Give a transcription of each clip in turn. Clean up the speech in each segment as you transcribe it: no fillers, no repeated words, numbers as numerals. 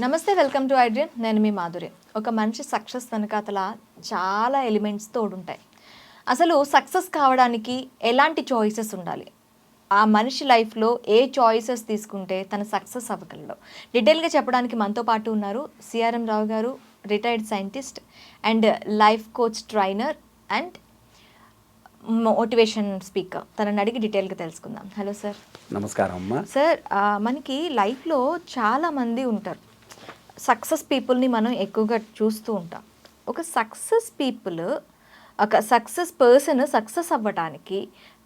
నమస్తే, welcome to ఐడ్రియన్. నేను మీ మాధురి. ఒక మనిషి సక్సెస్ వెనకాతల చాలా ఎలిమెంట్స్ తోడుంటాయి. అసలు సక్సెస్ కావడానికి ఎలాంటి చాయిసెస్ ఉండాలి, ఆ మనిషి లైఫ్లో ఏ చాయిసెస్ తీసుకుంటే తన సక్సెస్ అవ్వగలడు, డీటెయిల్గా చెప్పడానికి మనతో పాటు ఉన్నారు సిఆర్ఎం రావు గారు, retired scientist and life coach trainer and motivation speaker. తనని అడిగి డీటెయిల్గా తెలుసుకుందాం. Hello sir. నమస్కారం అమ్మా. సార్, మనకి లైఫ్లో చాలామంది ఉంటారు. సక్సెస్ పీపుల్ని మనం ఎక్కువగా చూస్తూ ఉంటాం. ఒక సక్సెస్ పర్సన్ సక్సెస్ అవ్వడానికి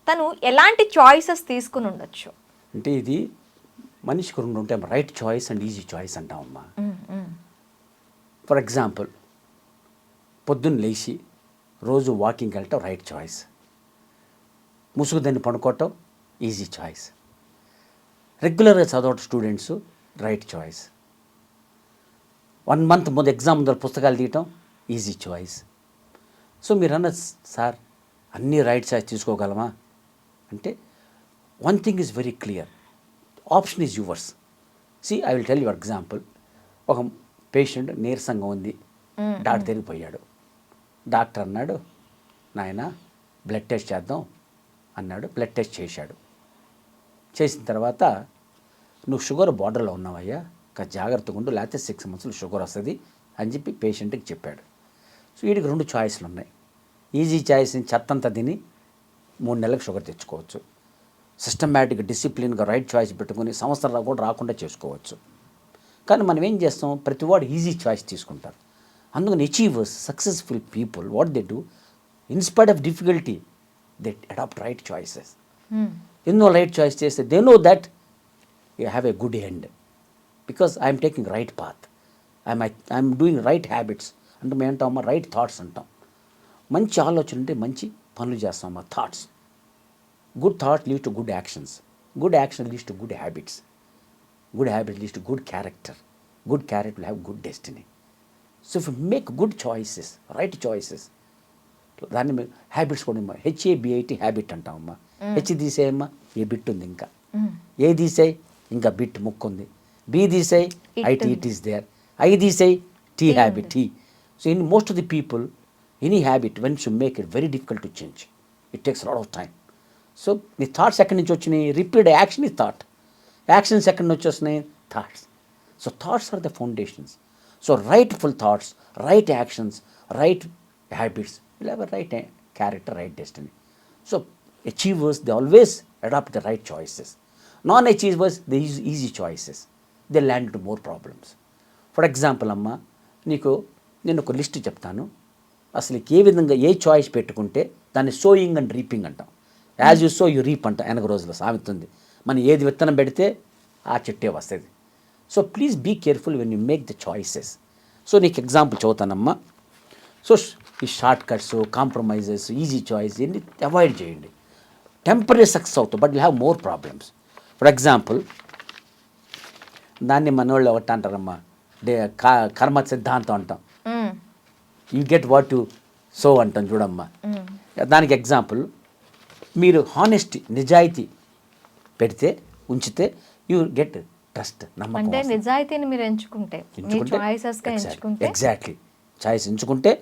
తను ఎలాంటి చాయిసెస్ తీసుకుని ఉండొచ్చు? అంటే ఇది మనిషికి రెండు ఉంటాయి, right choice and easy choice అంటామమ్మా. ఫర్ ఎగ్జాంపుల్, పొద్దున్న లేచి రోజు వాకింగ్కి వెళ్ళటం రైట్ చాయిస్. ముసుగుదాన్ని పడుకోవటం ఈజీ చాయిస్. రెగ్యులర్గా చదవటం స్టూడెంట్స్ రైట్ చాయిస్. 1 month ముందు ఎగ్జామ్ ముందు పుస్తకాలు తీయటం ఈజీ చాయిస్. సో మీరు అన్నది సార్ అన్నీ రైట్ చాయిస్ తీసుకోగలమా అంటే, one thing is very clear, option is yours. I will tell your example. ఒక పేషెంట్ నీరసంగా ఉంది, డాక్టర్ దగ్గరికి పోయాడు. డాక్టర్ అన్నాడు, నాయన బ్లడ్ టెస్ట్ చేద్దాం అన్నాడు. బ్లడ్ టెస్ట్ చేశాడు. చేసిన తర్వాత, నువ్వు షుగర్ బార్డర్లో ఉన్నావయ్యా, జాగ్రత్తగా ఉండు, లేకపోతే 6 months షుగర్ వస్తుంది అని చెప్పి పేషెంట్కి చెప్పాడు. సో వీడికి 2 చాయిస్లు ఉన్నాయి. ఈజీ చాయిస్ చెత్తంతా తిని 3 నెలలకు షుగర్ తెచ్చుకోవచ్చు. సిస్టమేటిక్గా డిసిప్లిన్గా రైట్ చాయిస్ పెట్టుకుని సంవత్సరాలు కూడా రాకుండా చేసుకోవచ్చు. కానీ మనం ఏం చేస్తాం, ప్రతివాడు ఈజీ చాయిస్ తీసుకుంటారు. అందుకని achievers, successful people, what they do, inspite of difficulty they adopt right choices. ఎన్నో రైట్ చాయిస్ చేస్తే they know that you have a good end, because I'm taking right path, I'm doing right habits. అంటే మేము అంటామమ్మా right thoughts అంటాం. మంచి ఆలోచన అంటే మంచి పనులు చేస్తామమ్మా, thoughts. Good thought leads to good actions, good action leads to good habits, good habits leads to good character, good character will have good destiny. So if you make good choices, right choices, దాన్ని మేము habits కూడా HABIT habit అంటామమ్మా. H తీసేయమ్మా, A bit ఉంది, ఇంకా ఏ తీసేయి, ఇంకా bit ముక్కు ఉంది. B తీసేయి, it is there. I తీసేయి, T habit, T. So in most of the people, any habit, once you make it, very difficult to change. It takes a lot of time. So the thoughts ఎక్కడి నుంచి వచ్చినాయి, repeated action is thought. Actions ఎక్కడి నుంచి వస్తున్నాయి, thoughts. So thoughts are the foundations. So rightful thoughts, right actions, right habits will have a right character, right destiny. So achievers, they always adopt the right choices. Non-achievers, they use easy choices. They land into more problems. For example అమ్మ, నేను ఒక list చెప్తాను. అసలు ఏ విధంగా a choice పెట్టుకుంటే దాన్ని sowing and reaping అంటాం. As you so you reap అంటాం. వెనక రోజుల్లో సామెత ఉంది, మనం ఏది విత్తనం పెడితే ఆ చెట్టే వస్తుంది. So please be careful when you make the choices. So నీకు ఎగ్జాంపుల్ చదువుతానమ్మా. సో ఈ short cuts, compromises, easy choice ఇవన్నీ అవాయిడ్ చేయండి. టెంపరీ సక్సెస్ అవుతాం, but you have more problems. For example, దాన్ని మన వాళ్ళు ఒకటి అంటారమ్మా, కర్మ సిద్ధాంతం అంటాం. You get what you sow అంటాం చూడమ్మా. దానికి ఎగ్జాంపుల్, మీరు హానెస్టీ, నిజాయితీ పెడితే, ఉంచితే, యూ గెట్ ట్రస్ట్, నమ్మకం. అంటే నిజాయితీని మీరు ఎంచుకుంటే, ఎగ్జాక్ట్లీ చాయిస్ ఎంచుకుంటే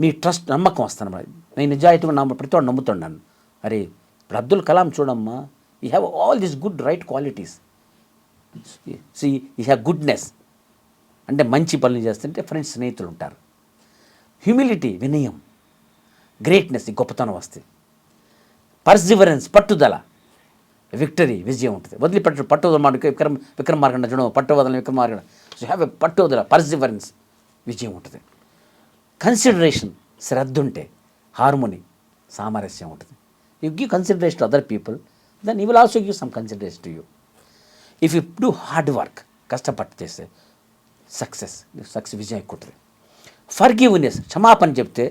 మీ ట్రస్ట్, నమ్మకం వస్తాను. నేను నిజాయితీగా ప్రతి వాడు నమ్ముతున్నాను. అరే ఇప్పుడు అబ్దుల్ కలాం చూడమ్మా, you have all this good right qualities. You have goodness, అంటే మంచి పనులు చేస్తుంటే ఫ్రెండ్స్, స్నేహితులు ఉంటారు. హ్యూమిలిటీ, వినయం, గ్రేట్నెస్, ఈ గొప్పతనం వస్తుంది. పర్సివరెన్స్, పట్టుదల, విక్టరీ, విజయం ఉంటుంది. వదిలిపెట్టు, పట్టుదల మాట విక్రమార్కండ చూడడం, పట్టు వదలని విక్రమార్కండ. సో హ్యావ్ ఎ పట్టుదల, పర్సివరెన్స్, విజయం ఉంటుంది. కన్సిడరేషన్, శ్రద్ధ ఉంటే హార్మోనీ, సామరస్యం ఉంటుంది. You give consideration to other people, then you will also give some consideration to you. If you do hard work, కష్టపడి చేస్తే సక్సెస్ విజయం ఎక్కువ ఉంటుంది. ఫర్గివ్నెస్, క్షమాపణ చెప్తే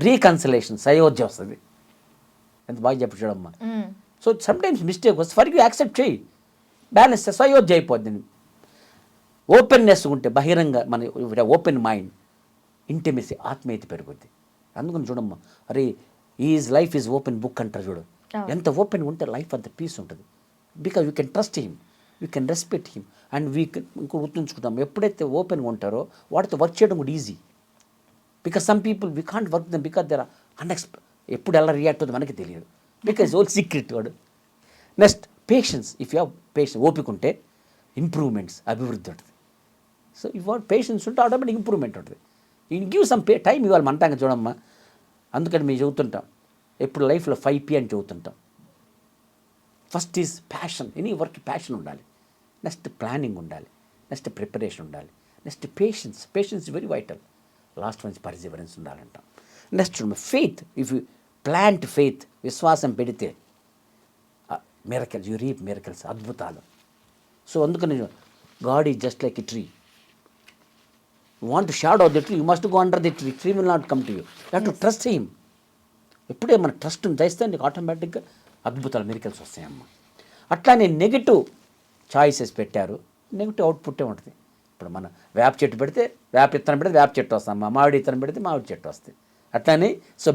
రీకన్సిలేషన్, సయోధ్య వస్తుంది. ఎంత బాగా చెప్పి చూడమ్మా. సో సమ్టైమ్స్ మిస్టేక్ వస్తుంది, ఫర్గివ్, యాక్సెప్ట్ చేయి, బ్యాలెన్స్, సయోధ్య అయిపోద్ది. ఓపెన్నెస్ ఉంటే, బహిరంగ మన ఓపెన్ మైండ్, ఇంటిమెసీ, ఆత్మీయత పెరుగుద్ది. అందుకని చూడమ్మా, అరే లైఫ్ ఈజ్ ఓపెన్ బుక్ అంటారు చూడు. ఎంత ఓపెన్ ఉంటే లైఫ్ అంత పీస్ ఉంటుంది. Because you can trust him, we can respect him and we can ఇంకో గుర్తుంచుకుంటాం, ఎప్పుడైతే ఓపెన్గా ఉంటారో వాటితో వర్క్ చేయడం కూడా easy. Because some people we can't work them because there ఎప్పుడు ఎలా రియాక్ట్ అవుతుంది మనకి తెలియదు, బికాస్ ఓల్ సీక్రెట్ వాడు. Next patience. If you have patience, ఓపిక ఉంటే ఇంప్రూవ్మెంట్స్, అభివృద్ధి ఉంటుంది. సో ఇవాళ పేషెన్స్ ఉంటే ఆటోమేటిక్ ఇంప్రూవ్మెంట్ ఉంటుంది. ఈ గివ్ సమ్ టైం ఇవ్వాలి మనటాక చూడమ్మా. అందుకని మేము చెబుతుంటాం ఎప్పుడు లైఫ్లో 5P అని చెబుతుంటాం. First is passion. Any work passion ఉండాలి. నెక్స్ట్ ప్లానింగ్ ఉండాలి. నెక్స్ట్ ప్రిపరేషన్ ఉండాలి. Next patience. Patience very vital. Last ones perseverance ఉండాలంటాం. Next faith. If you plant faith, విశ్వాసం పెడితే మిరకల్స్, యూ రీప్ మిరకల్స్, అద్భుతాలు. సో అందుకని God is just like a tree. You want to shadow the tree, you must go under the tree. Tree will not come to you. You have to trust him. ఎప్పుడే మన trust చేస్తే నీకు ఆటోమేటిక్గా అద్భుతాలు, miracles వస్తాయమ్మా. అట్లానే negative choices పెట్టారు, negative అవుట్పుట్టే ఉంటుంది. ఇప్పుడు మన వేప చెట్టు పెడితే వేప విత్తనం పెడితే వేప చెట్టు వస్తామమ్మా, మామిడి విత్తనం పెడితే మామిడి చెట్టు వస్తుంది. అట్లానే సో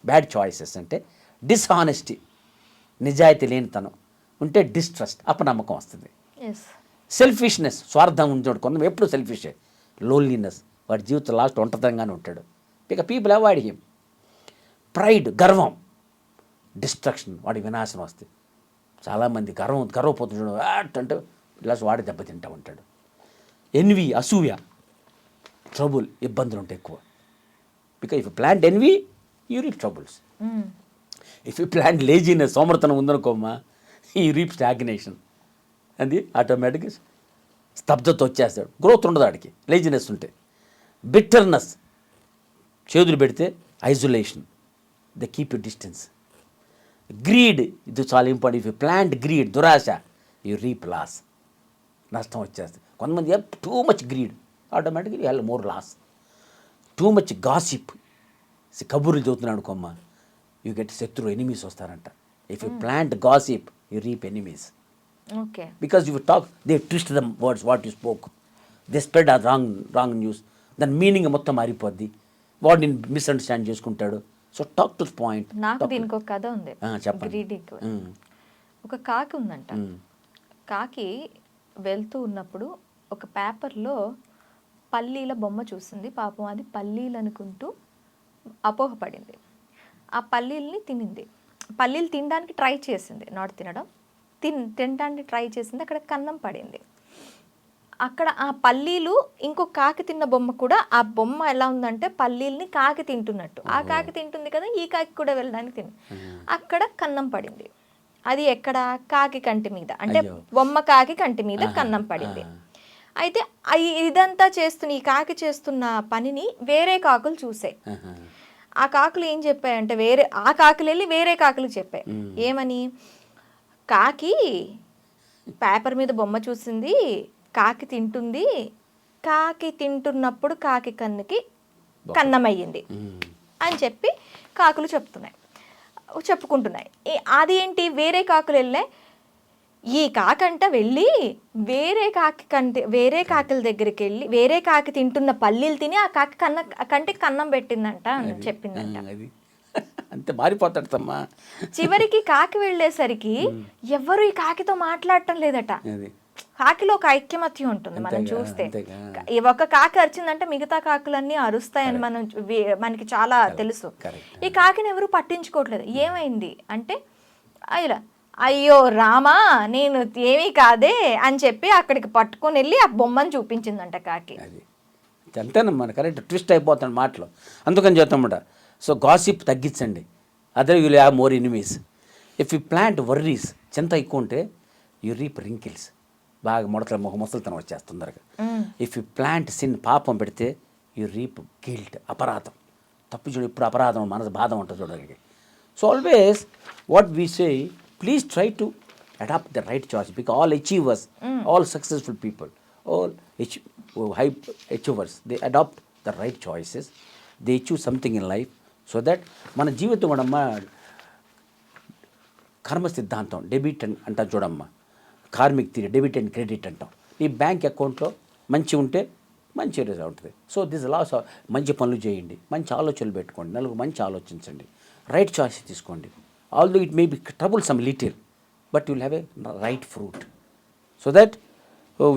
బ్యాడ్ చాయిసెస్ అంటే డిస్హానెస్టీ, నిజాయితీ లేనితనం ఉంటే డిస్ట్రస్ట్, అపనమ్మకం వస్తుంది. సెల్ఫిష్నెస్, స్వార్థం ఉంచాడు కొంత, ఎప్పుడు సెల్ఫిషే. లోన్లీనెస్, వాడి జీవితం లాస్ట్ ఒంటరిగానే ఉంటాడు. ఇక పీపుల్ అవాయిడ్ హిమ్. ప్రైడ్, గర్వం, డిస్ట్రక్షన్, వాడి వినాశనం వస్తుంది. చాలామంది గర్వపోతుంటాడు అంటే లాస్ట్ వాడి దెబ్బతింటూ ఉంటాడు. ఎన్వి, అసూయ, ట్రబుల్, ఇబ్బందులు ఉంటాయి ఎక్కువ. Because if you plant envy you reap troubles. If you plant laziness, సోమర్తనం ఉందనుకోమ్మా, ఈ రీప్ స్టాగ్నేషన్. అది ఆటోమేటిక్గా స్తబ్దత వచ్చేస్తాడు, గ్రోత్ ఉండదు వాడికి లేజినెస్ ఉంటే. బిట్టర్నెస్, చేతులు పెడితే isolation, the keep you distance. Greed, ఇది చాలా important. If you plant greed, దురాశ, యూ రీప్ లాస్, నష్టం వచ్చేస్తుంది. కొంతమంది టూ మచ్ గ్రీడ్, ఆటోమేటిక్గా you have more loss. Too much gossip, కబుర్లు చదువుతున్నాడు అనుకోమ్మ, యూ గెట్ శత్రు, ఎనిమీస్ వస్తారంట. If you plant gossip you reap enemies. Okay. Because you talk, they twist the words what you spoke. They spread a wrong news. దాని meaning మొత్తం మారిపోద్ది, వాడిని misunderstand చేసుకుంటాడు. So talk to the point. నాకు దీనికి ఒక కథ ఉంది. చెప్పండి. ఒక కాకి ఉందంట. కాకి వెళ్తూ ఉన్నప్పుడు ఒక పేపర్లో పల్లీల బొమ్మ చూసింది. పాపం అది పల్లీలు అనుకుంటూ అపోహపడింది. ఆ పల్లీల్ని తినింది. పల్లీలు తినడానికి ట్రై చేసింది, నాట్ తినడం, తినడానికి ట్రై చేసింది. అక్కడ కన్నం పడింది. అక్కడ ఆ పల్లీలు ఇంకో కాకి తిన్న బొమ్మ కూడా, ఆ బొమ్మ ఎలా ఉందంటే పల్లీల్ని కాకి తింటున్నట్టు. ఆ కాకి తింటుంది కదా, ఈ కాకి కూడా వెళ్ళడానికి అక్కడ కన్నం పడింది. అది ఎక్కడ? కాకి కంటి మీద, అంటే బొమ్మ కాకి కంటి మీద కన్నం పడింది. అయితే ఇదంతా చేస్తున్న ఈ కాకి చేస్తున్న పనిని వేరే కాకులు చూసాయి. ఆ కాకులు ఏం చెప్పాయంటే, ఆ కాకులు వెళ్ళి వేరే కాకులు చెప్పాయి. ఏమని? కాకి పేపర్ మీద బొమ్మ చూసింది, కాకి తింటుంది, కాకి తింటున్నప్పుడు కాకి కన్నుకి కన్నమయ్యింది అని చెప్పి కాకులు చెప్పుకుంటున్నాయి. అది ఏంటి? వేరే కాకులు వెళ్ళాయి. ఈ కాకంట వెళ్ళి వేరే కాకుల దగ్గరికి వెళ్ళి వేరే కాకి తింటున్న పల్లీలు తిని ఆ కాకి కంటికి కన్నం పెట్టిందంట అని చెప్పిందంట. అంతే మారిపోతాడమ్మా. చివరికి కాకి వెళ్ళేసరికి ఎవరు ఈ కాకితో మాట్లాడటం లేదట. కాకిలో ఒక ఐక్యమత్యం ఉంటుంది. మనం చూస్తే ఒక కాకి అరిచిందంటే మిగతా కాకులన్నీ అరుస్తాయని మనకి చాలా తెలుసు. ఈ కాకిని ఎవరు పట్టించుకోవట్లేదు. ఏమైంది అంటే, అయ్యో రామా, నేను ఏమీ కాదే అని చెప్పి అక్కడికి పట్టుకొని వెళ్ళి ఆ బొమ్మను చూపించిందంట కాకి. అంతేనమ్మా, కరెక్ట్ ట్విస్ట్ అయిపోతాడు మాటలు. అందుకని చెప్తామట. సో గాసిప్ తగ్గించండి, other you will have more enemies. If you plant worries, చింత ఎక్కువ ఉంటే యూ రీప్ రింకిల్స్, బాగా ముసలితనం వచ్చేస్తుందరగా. ఇఫ్ యూ ప్లాంట్ సిన్, పాపం పెడితే యూ రీప్ గిల్ట్, అపరాధం. తప్పు చూడు, ఇప్పుడు అపరాధం, మనసు బాధ ఉంటుంది చూడడానికి. So always what we say, please try to adopt the right choice. Because all achievers, all successful people, all high achievers, they adopt the right choices. They choose something in life. So that మన జీవితం మనమ్మ కర్మ సిద్ధాంతం, debit అంటాం చూడమ్మా, karmic theory, debit and credit అంటాం. ఈ bank అకౌంట్లో మంచి ఉంటే మంచి రిజల్ట్ ఉంటుంది. సో దిస్ లాస్, మంచి పనులు చేయండి, మంచి ఆలోచనలు పెట్టుకోండి, నలుగురు మంచి ఆలోచించండి, రైట్ చాయిస్ తీసుకోండి. Although it may be troublesome little, but you will have a right fruit. So that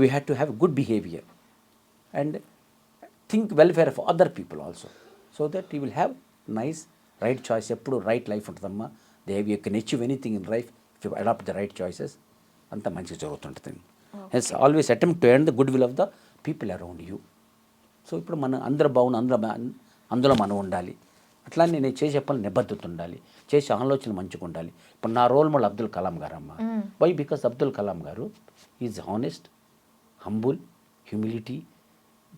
we have to have good behaviour and think welfare of other people also so that you will have nice right choice. ఎప్పుడు right life ఉంటుందమ్మా. You can achieve anything in life if you adopt the right choices. అంత మంచిగా జరుగుతుంటుంది. It's always attempt to earn the good will of the people around you. So ఇప్పుడు మనం అందరూ అందులో మనం ఉండాలి. అట్లా నేను చేసే పనులు నిబద్ధత ఉండాలి, చేసే ఆలోచనలు మంచిగా ఉండాలి. ఇప్పుడు నా రోల్ మోడల్ అబ్దుల్ కలాం గారు అమ్మ. వై? బికాస్ అబ్దుల్ కలాం గారు is honest, humble, humility,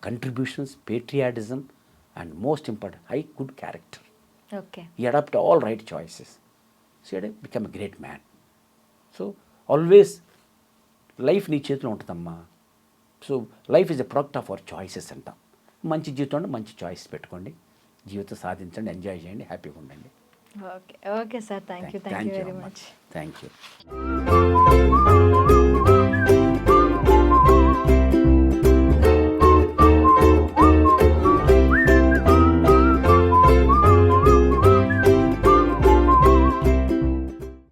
contributions, patriotism and most important high good character. Okay. He adopted all right choices. So he had become a great man. So always life నీ చేతిలో ఉంటుందమ్మా. So life is a product of our choices అంటాం. మంచి జీవితంలో మంచి choice పెట్టుకోండి, జీవితం సాధించండి, ఎంజాయ్ చేయండి, హ్యాపీగా ఉండండి. Okay okay sir, thank you very much. Thank you.